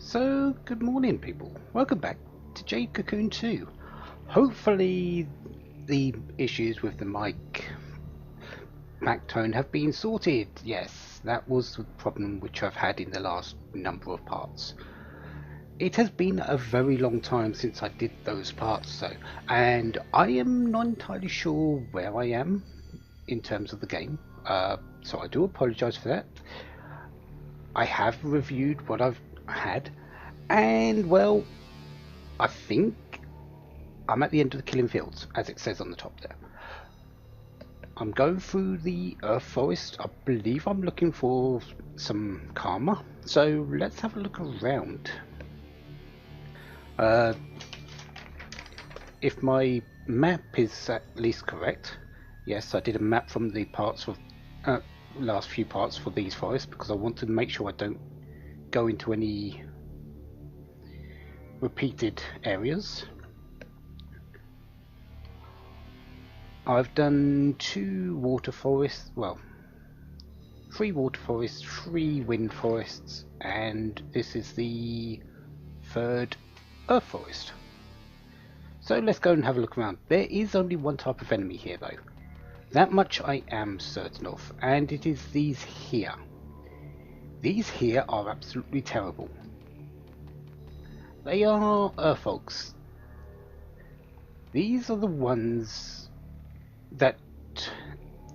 So, good morning, people. Welcome back to Jade Cocoon 2. Hopefully, the issues with the mic tone have been sorted. Yes, that was the problem which I've had in the last number of parts. It has been a very long time since I did those parts, though, and I am not entirely sure where I am in terms of the game. So I do apologise for that. I have reviewed what I've had, and well, I think I'm at the end of the killing fields, as it says on the top there. I'm going through the Earth Forest. I believe I'm looking for some karma. So let's have a look around. If my map is at least correct, yes, I did a map from the parts of last few parts for these forests because I want to make sure I don't go into any repeated areas. I've done 2 water forests, well, 3 water forests, 3 wind forests, and this is the 3rd earth forest. So let's go and have a look around. There is only one type of enemy here though. That much I am certain of, and it is these here. These here are absolutely terrible. They are earth folks. These are the ones that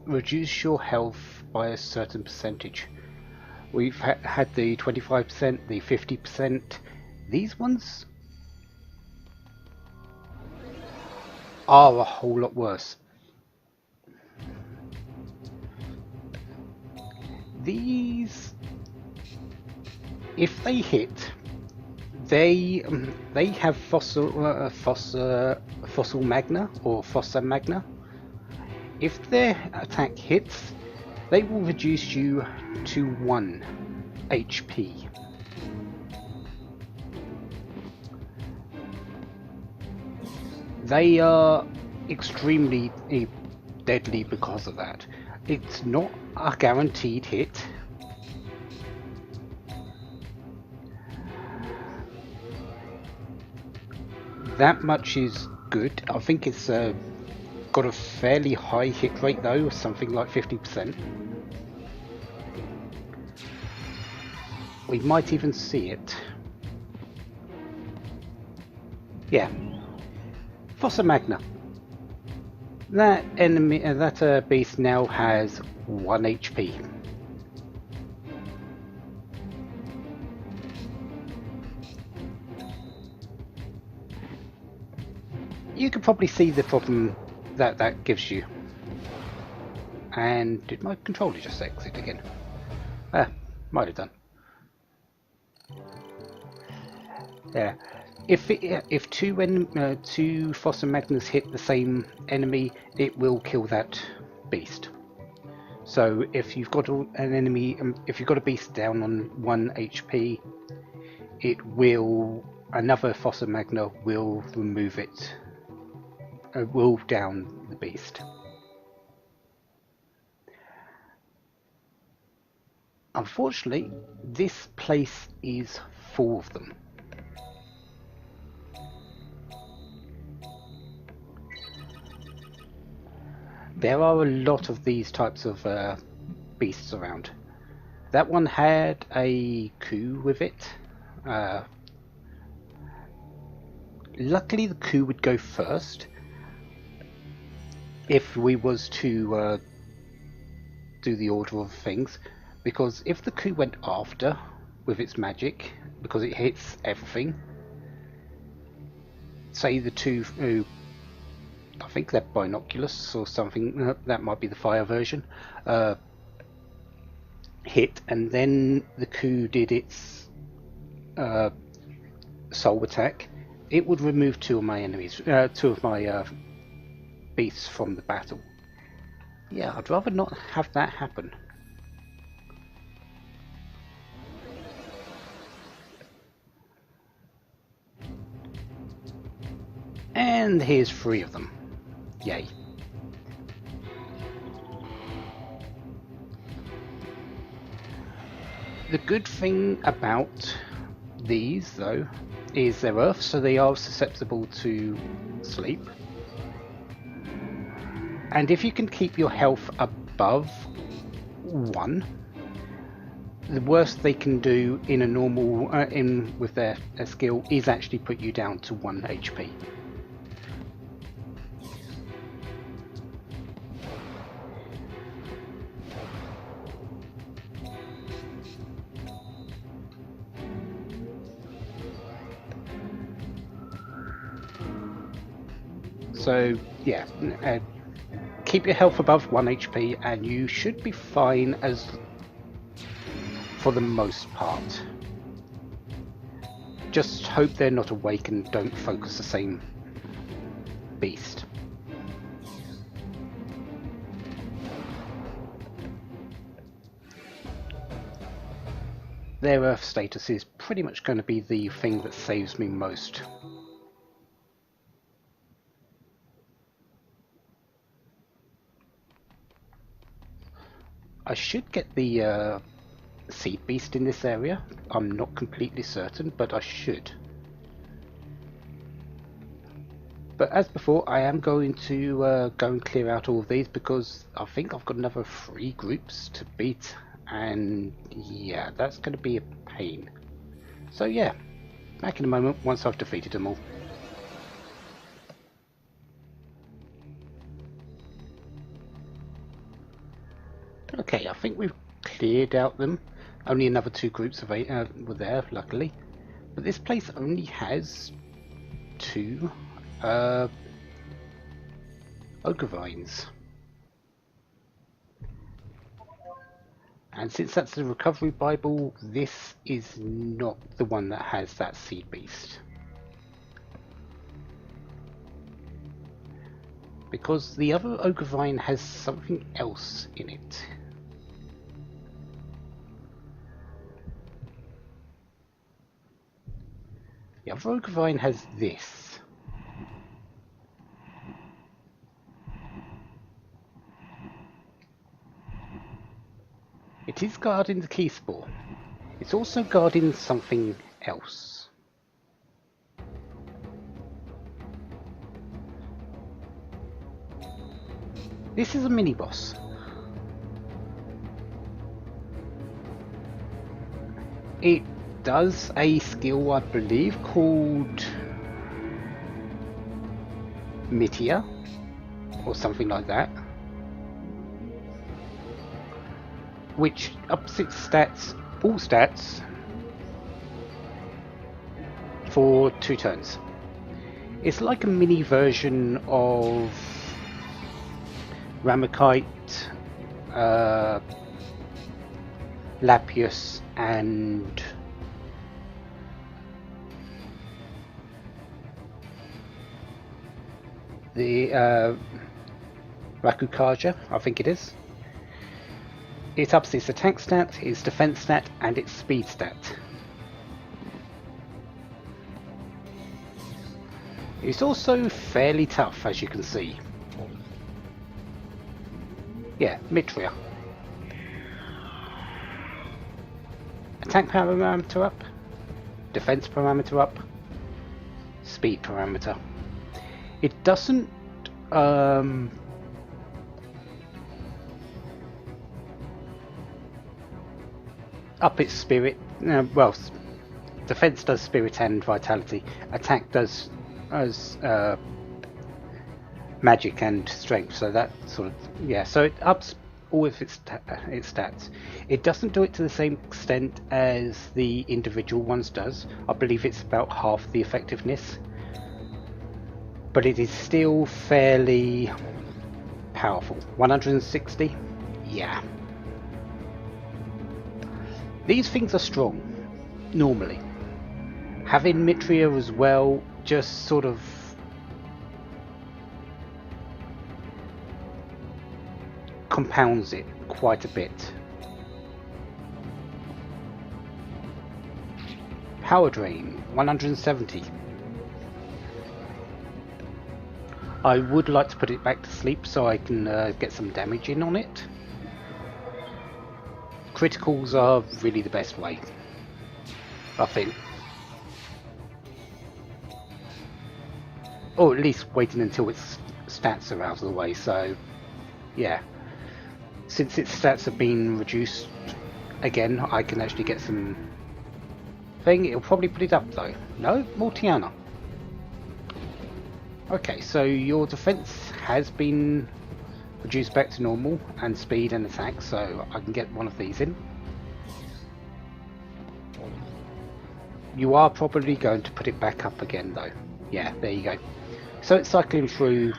reduce your health by a certain percentage. We've had the 25%, the 50%. These ones are a whole lot worse. These, if they hit, they have fossil magna or fossa magna. If their attack hits, they will reduce you to 1 HP. They are extremely deadly because of that. It's not a guaranteed hit. That much is good. I think it's got a fairly high hit rate though, something like 50%. We might even see it. Yeah. Fossa Magna. That enemy, that beast now has 1 HP. You can probably see the problem that gives you. And did my controller just exit again? Might have done. Yeah. If two Fossa Magnas hit the same enemy, it will kill that beast. So if you've got an enemy, if you've got a beast down on 1 HP, another Fossa Magna will remove it, will down the beast. Unfortunately, this place is full of them. There are a lot of these types of beasts around. That one had a coup with it. Luckily the coup would go first if we was to do the order of things, because if the coup went after with its magic, because it hits everything, say the two I think they're binoculars or something, that might be the fire version, hit, and then the coup did its soul attack, it would remove 2 of my enemies, 2 of my beasts from the battle. Yeah, I'd rather not have that happen. And here's 3 of them. Yay. The good thing about these, though, is they're earth, so they are susceptible to sleep. And if you can keep your health above 1, the worst they can do in a normal with their skill is actually put you down to 1 HP. So yeah, keep your health above 1 HP and you should be fine as for the most part. Just hope they're not awake and don't focus the same beast. Their earth status is pretty much going to be the thing that saves me most. I should get the seed beast in this area. I'm not completely certain, but I should. But as before, I am going to go and clear out all of these because I think I've got another 3 groups to beat, and yeah, that's going to be a pain. So yeah, back in a moment once I've defeated them all. Okay, I think we've cleared out them. Only another 2 groups were there, luckily. But this place only has 2 ogre vines. And since that's the recovery Bible, this is not the one that has that seed beast. Because the other ogre vine has something else in it. The other ogre vine has this. It is guarding the key spore. It's also guarding something else. This is a mini boss. It does a skill, I believe, called Mitia or something like that, which ups its stats, all stats, for 2 turns. It's like a mini version of Ramakite, Lapius, and the Rakukaja, I think it is. It ups its attack stat, its defense stat, and its speed stat. It's also fairly tough, as you can see. Yeah, Mitria. Attack parameter up, defense parameter up, speed parameter. It doesn't up its spirit. Well, defense does spirit and vitality. Attack does as magic and strength. So that sort of, yeah. So it ups all of its stats. It doesn't do it to the same extent as the individual ones does. I believe it's about half the effectiveness, but it is still fairly powerful. 160, yeah. These things are strong, normally. Having Mitria as well just sort of compounds it quite a bit. Power drain, 170. I would like to put it back to sleep so I can get some damage in on it. Criticals are really the best way, I think. or at least waiting until its stats are out of the way. So yeah, since its stats have been reduced again, I can actually get some thing. It'll probably put it up though. No, Mortiana. Okay, so your defense has been reduced back to normal, and speed and attack, so I can get one of these in. You are probably going to put it back up again though. Yeah, there you go. So it's cycling through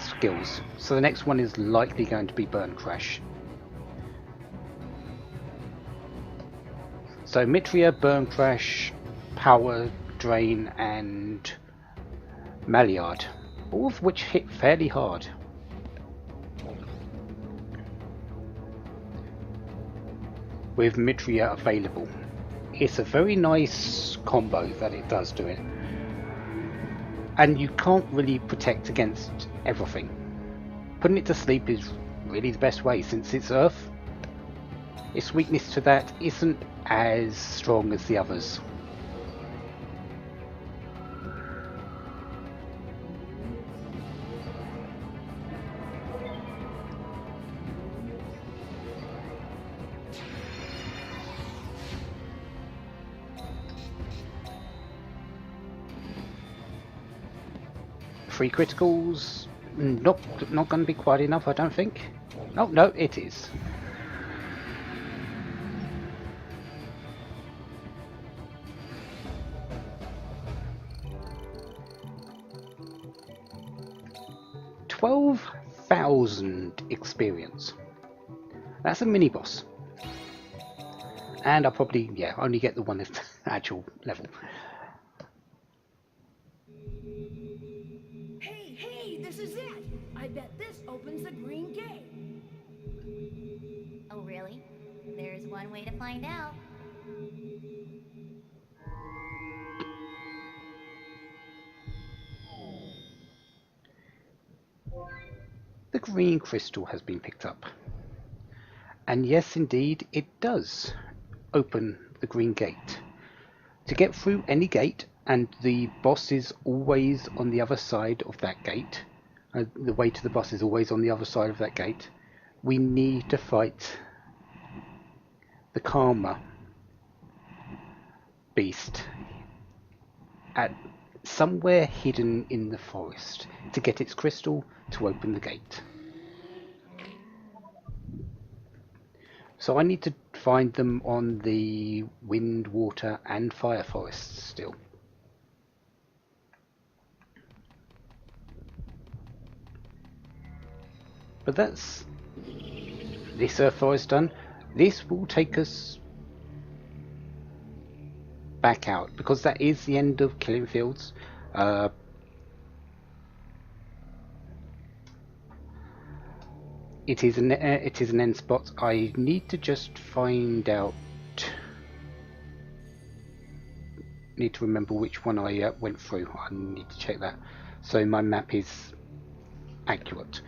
skills. So the next one is likely going to be Burn Crash. So Mitria, Burn Crash, Power Drain and Maliard, all of which hit fairly hard. With Mitria available. It's a very nice combo that it does do it. And you can't really protect against everything. Putting it to sleep is really the best way, since it's Earth. Its weakness to that isn't as strong as the others. Three criticals, not going to be quite enough, I don't think. Oh no, it is. $12,000 experience. That's a mini boss, and I'll probably only get the one at actual level. Hey, this is it! I bet this opens the green gate. Oh, really? There's one way to find out. The green crystal has been picked up. And yes, indeed, it does open the green gate. To get through any gate, and the boss is always on the other side of that gate, the way to the boss is always on the other side of that gate, we need to fight the Karma beast at somewhere hidden in the forest to get its crystal to open the gate. So I need to find them on the wind, water and fire forests still. But that's this earth forest done. This will take us back out, because that is the end of Killing Fields. It is an end spot. I need to just find out. Need to remember which one I went through. I need to check that, so my map is accurate.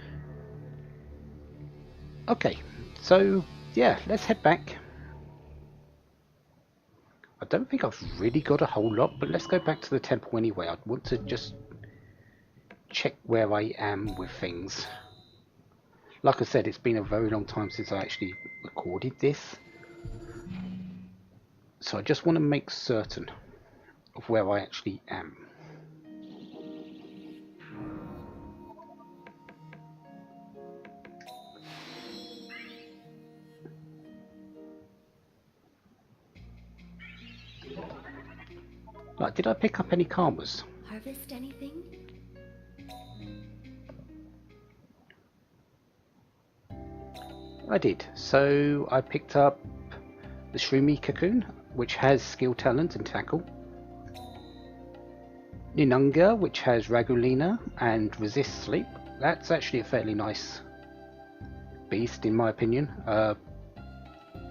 Okay, so yeah, let's head back. I don't think I've really got a whole lot, but let's go back to the temple anyway. I want to just check where I am with things. Like I said, it's been a very long time since I actually recorded this, so I just want to make certain of where I actually am. Like, did I pick up any karmas? Harvest anything? I did. So I picked up the Jade Cocoon, which has skill, talent and tackle. Ninunga, which has Ragulina and resist sleep. That's actually a fairly nice beast in my opinion.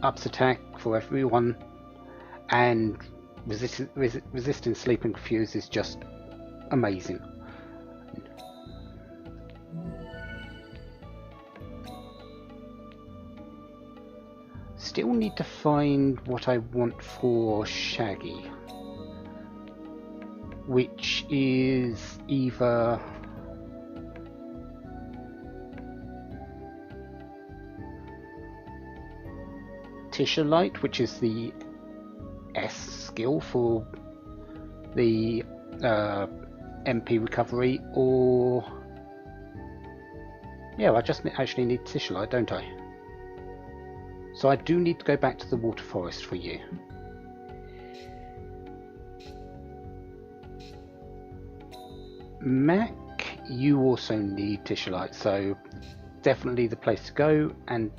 Ups attack for everyone, and resisting sleep and confuse is just amazing. Still need to find what I want for Shaggy. which is either Light, which is the S skill for the MP recovery, or yeah, I just actually need Light, don't I? So I do need to go back to the water forest for you. Mac, you also need Light, so definitely the place to go. And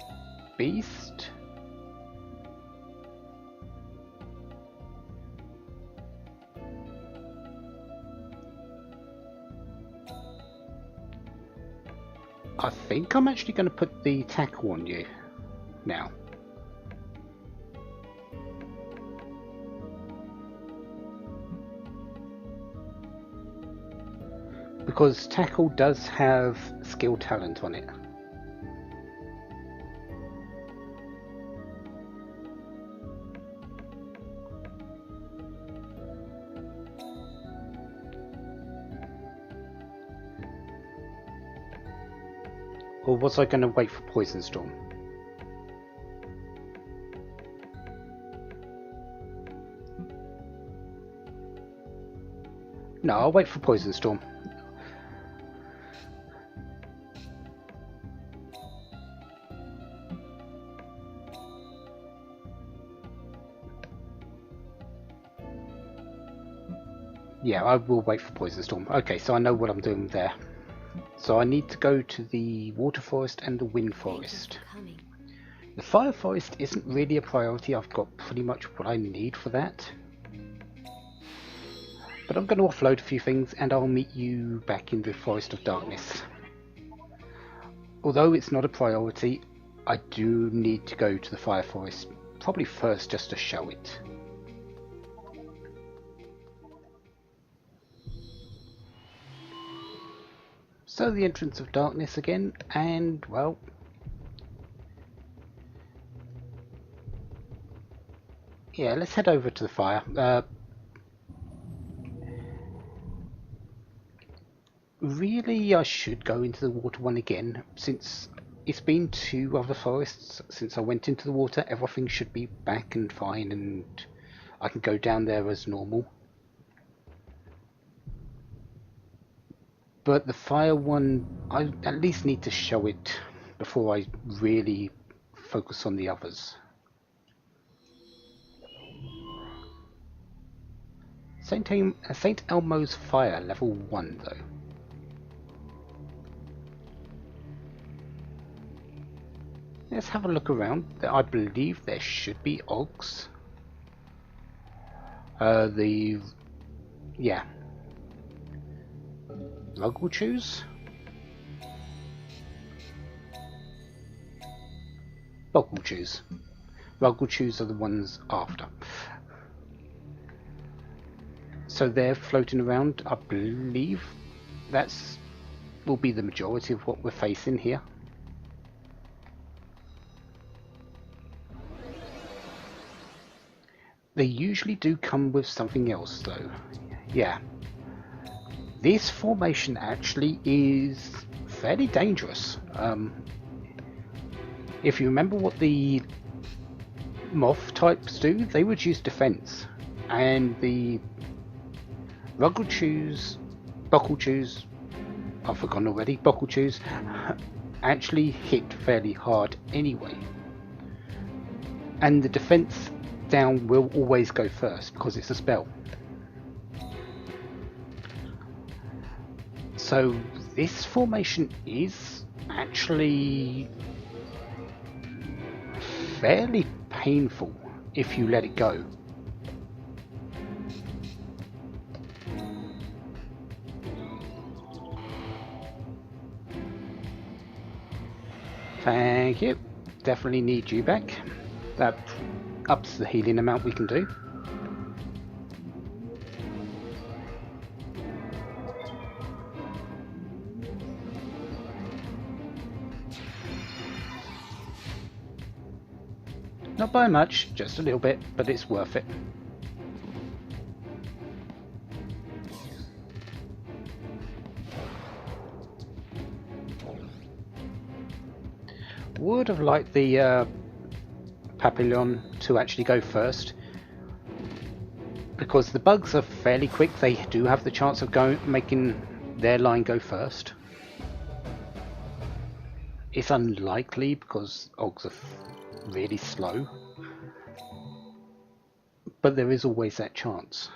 Beast, I think I'm actually going to put the tackle on you now. Because tackle does have skill talent on it. Or was I going to wait for Poison Storm? No, I'll wait for Poison Storm. Yeah, I will wait for Poison Storm. Okay, so I know what I'm doing there. So I need to go to the Water Forest and the Wind Forest. The Fire Forest isn't really a priority. I've got pretty much what I need for that. But I'm going to offload a few things and I'll meet you back in the Forest of Darkness. Although it's not a priority, I do need to go to the Fire Forest, probably first just to show it. So the entrance of darkness again, and well, yeah, let's head over to the fire. Really, I should go into the water one again, since it's been 2 other forests since I went into the water. Everything should be back and fine, and I can go down there as normal. But the fire one, I at least need to show it before I really focus on the others. St. Elmo's Fire, level 1 though. Let's have a look around. I believe there should be Ogs. Yeah. Rugglechoos? Bogglechoos. Rugglechoos are the ones after. So they're floating around. I believe that's will be the majority of what we're facing here. They usually do come with something else though. Yeah. This formation actually is fairly dangerous. If you remember what the moth types do, they would use defense, and the Rugglechoos, Bogglechoos, I've forgotten already, Bogglechoos actually hit fairly hard anyway. And the defense down will always go first because it's a spell. So this formation is actually fairly painful if you let it go. Thank you. Definitely need you back. That ups the healing amount we can do. Not by much, just a little bit, but it's worth it. would have liked the Papillon to actually go first, because the bugs are fairly quick. They do have the chance of making their line go first. It's unlikely because Ogs are really slow, but there is always that chance.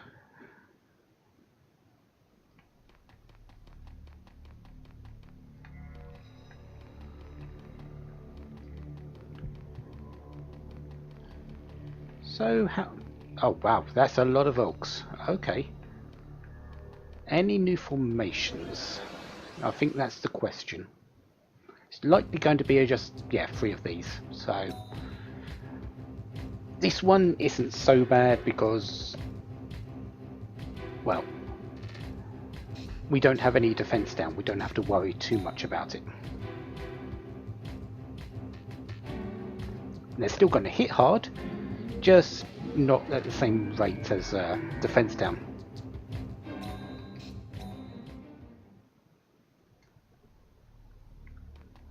So how... Oh wow, that's a lot of Ogs. Okay. Any new formations? I think that's the question. It's likely going to be just, yeah, 3 of these. So this one isn't so bad because, well, we don't have any defense down. We don't have to worry too much about it. They're still going to hit hard, just not at the same rate as defense down.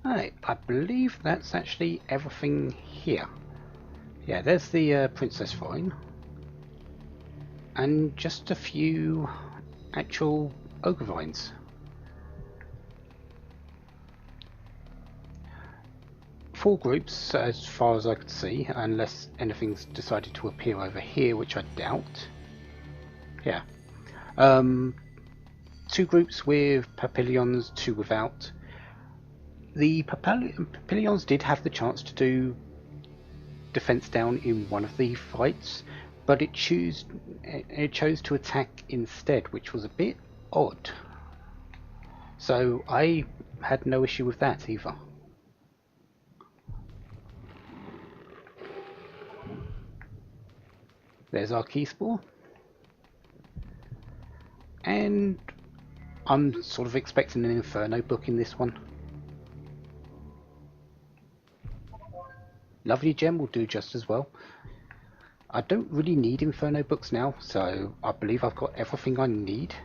Alright, I believe that's actually everything here. Yeah, there's the Princess Vine. And just a few actual Ogre Vines. Four groups, as far as I could see, unless anything's decided to appear over here, which I doubt. Yeah. 2 groups with Papillons, 2 without. The Papillons did have the chance to do defense down in one of the fights, but it chose to attack instead, which was a bit odd. So I had no issue with that either. There's our key spore. And I'm sort of expecting an Inferno book in this one. Lovely Gem will do just as well. I don't really need Inferno books now, so I believe I've got everything I need,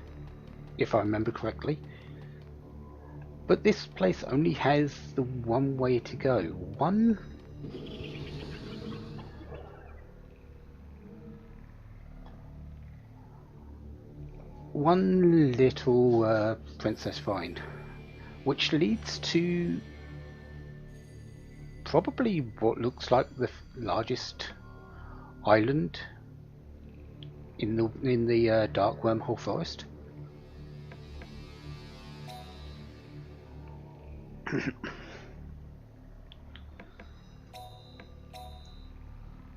if I remember correctly. But this place only has the one way to go. One little Princess Vine, which leads to probably what looks like the largest island in the dark wormhole forest.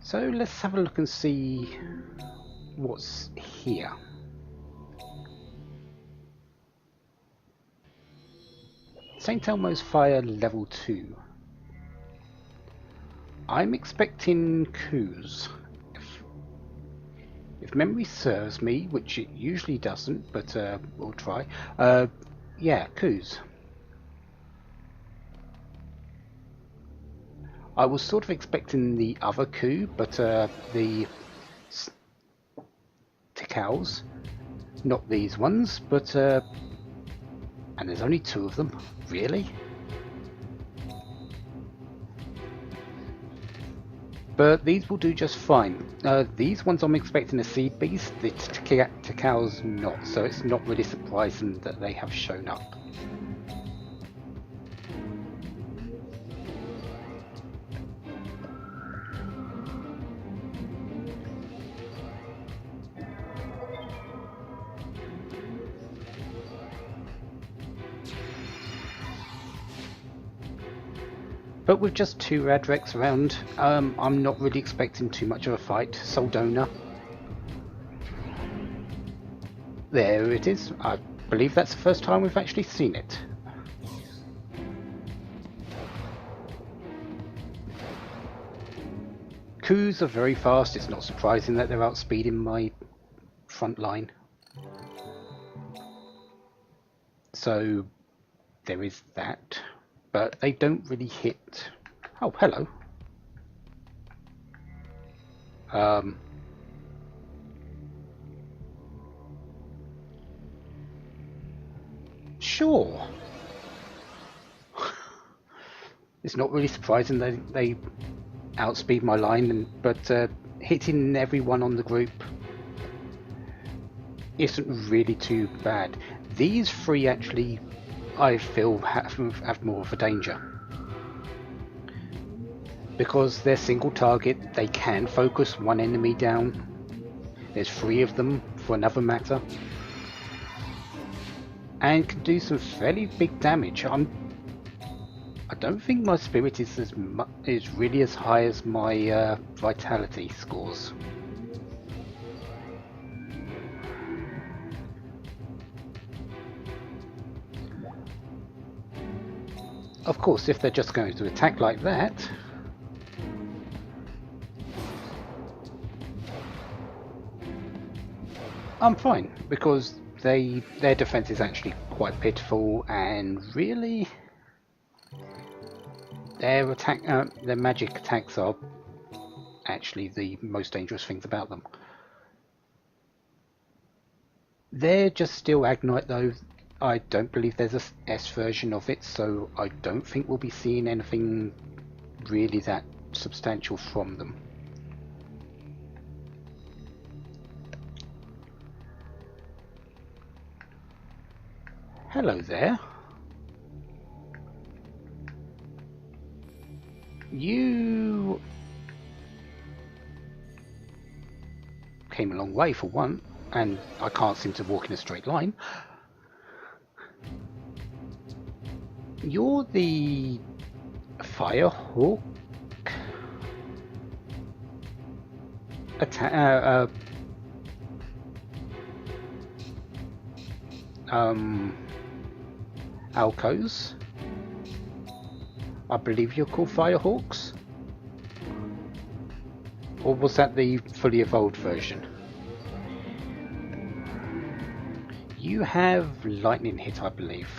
So let's have a look and see what's here. St. Elmo's Fire level 2. I'm expecting coups. If memory serves me, which it usually doesn't, but we'll try. Yeah, coups. I was sort of expecting the other coup, but the Tikals, not these ones, but and there's only 2 of them, really? But these will do just fine. These ones I'm expecting a Seed Beast, the Tikals not, so it's not really surprising that they have shown up. But with just 2 Radrex around, I'm not really expecting too much of a fight. Soldona. There it is. I believe that's the first time we've actually seen it. Coups are very fast. It's not surprising that they're outspeeding my front line. So there is that. But they don't really hit. Oh, hello. Sure. It's not really surprising that they outspeed my line, but hitting everyone on the group isn't really too bad. These three actually, I feel, have more of a danger. Because they're single target, they can focus one enemy down. There's three of them for another matter. And can do some fairly big damage. I don't think my spirit is really as high as my vitality scores. Of course, if they're just going to attack like that, I'm fine, because their defense is actually quite pitiful, and really their magic attacks are actually the most dangerous things about them. They're just still Agnite though. I don't believe there's a S version of it, so I don't think we'll be seeing anything really that substantial from them. Hello there. You came a long way for one, and I can't seem to walk in a straight line. You're the Firehawk Alcos. I believe you're called Firehawks? Or was that the fully evolved version? You have Lightning Hit, I believe.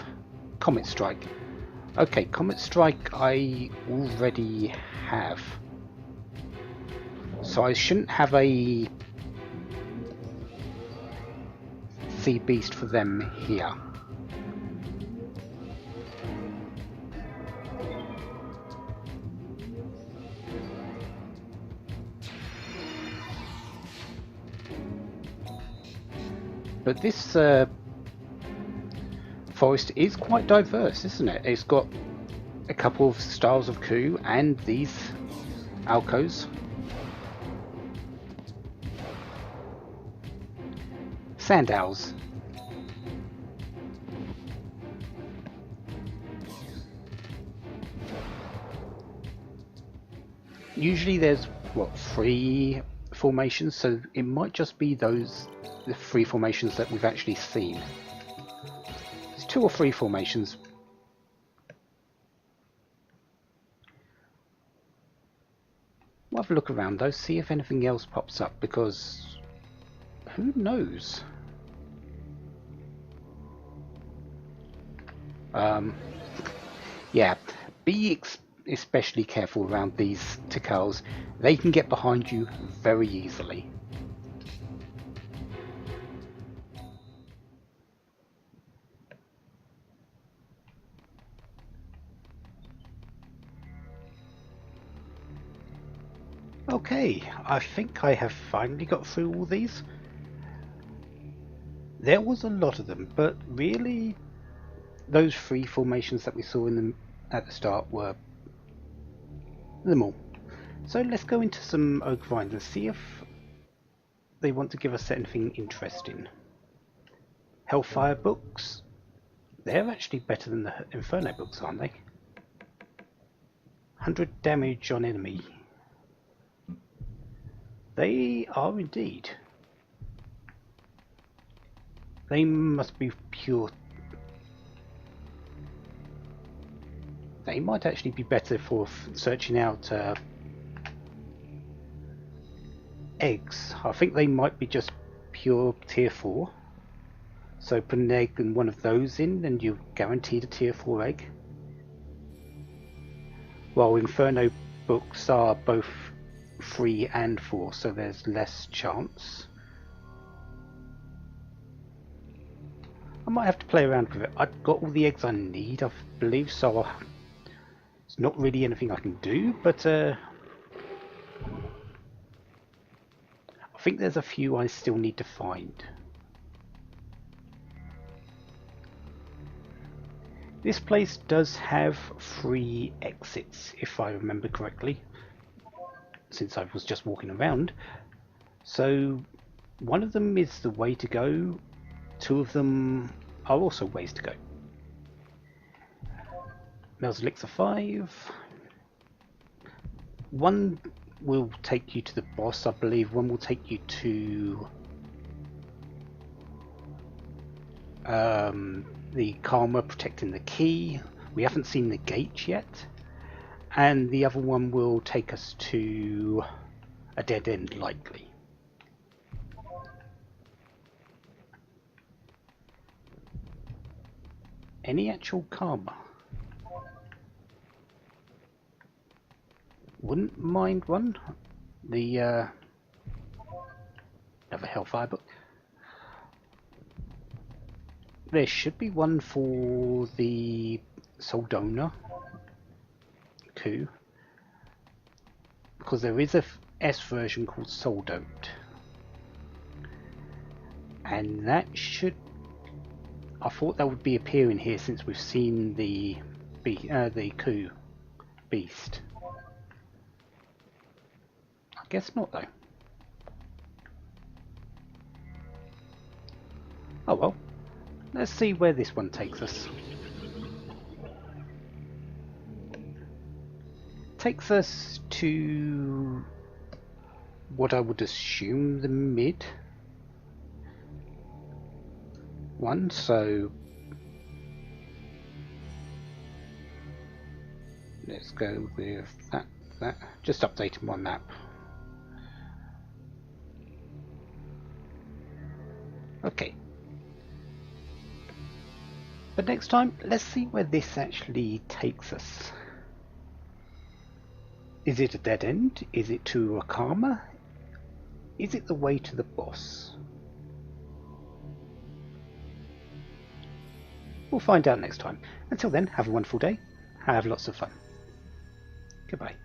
Comet Strike. Okay, Comet Strike I already have. So I shouldn't have a Sea Beast for them here. But this forest is quite diverse, isn't it? It's got a couple of styles of coup and these alcos. Sand owls. Usually there's, what, 3 formations, so it might just be the 3 formations that we've actually seen. There's 2 or 3 formations. We'll have a look around though, see if anything else pops up, because who knows? Yeah, be especially careful around these Tikals. They can get behind you very easily. Okay, I think I have finally got through all these. There was a lot of them, but really those 3 formations that we saw in them at the start were them all. So let's go into some Oak Vines and see if they want to give us anything interesting. Hellfire books. They're actually better than the Inferno books, aren't they? 100 damage on enemy. They are indeed. They must be pure. They might actually be better for searching out eggs. I think they might be just pure tier 4. So put an egg and one of those in and you're guaranteed a tier 4 egg. While Inferno books are both 3 and 4, so there's less chance. I might have to play around with it. I've got all the eggs I need, I believe, so not really anything I can do, but I think there's a few I still need to find. This place does have 3 exits, if I remember correctly, since I was just walking around. So one of them is the way to go, 2 of them are also ways to go. Mel's Elixir 5. One will take you to the boss, I believe. One will take you to the Karma protecting the key. We haven't seen the gate yet. And the other one will take us to a dead end, likely. Any actual Karma? Wouldn't mind one. The another Hellfire book. There should be one for the Soldona coup, because there is a S version called Soldot, and that should. I thought that would be appearing here since we've seen the coup beast. I guess not though. Oh well. Let's see where this one takes us. Takes us to what I would assume the mid one, so let's go with that. Just updating my map. Okay. But next time, let's see where this actually takes us. Is it a dead end? Is it to a Karma? Is it the way to the boss? We'll find out next time. Until then, have a wonderful day. Have lots of fun. Goodbye.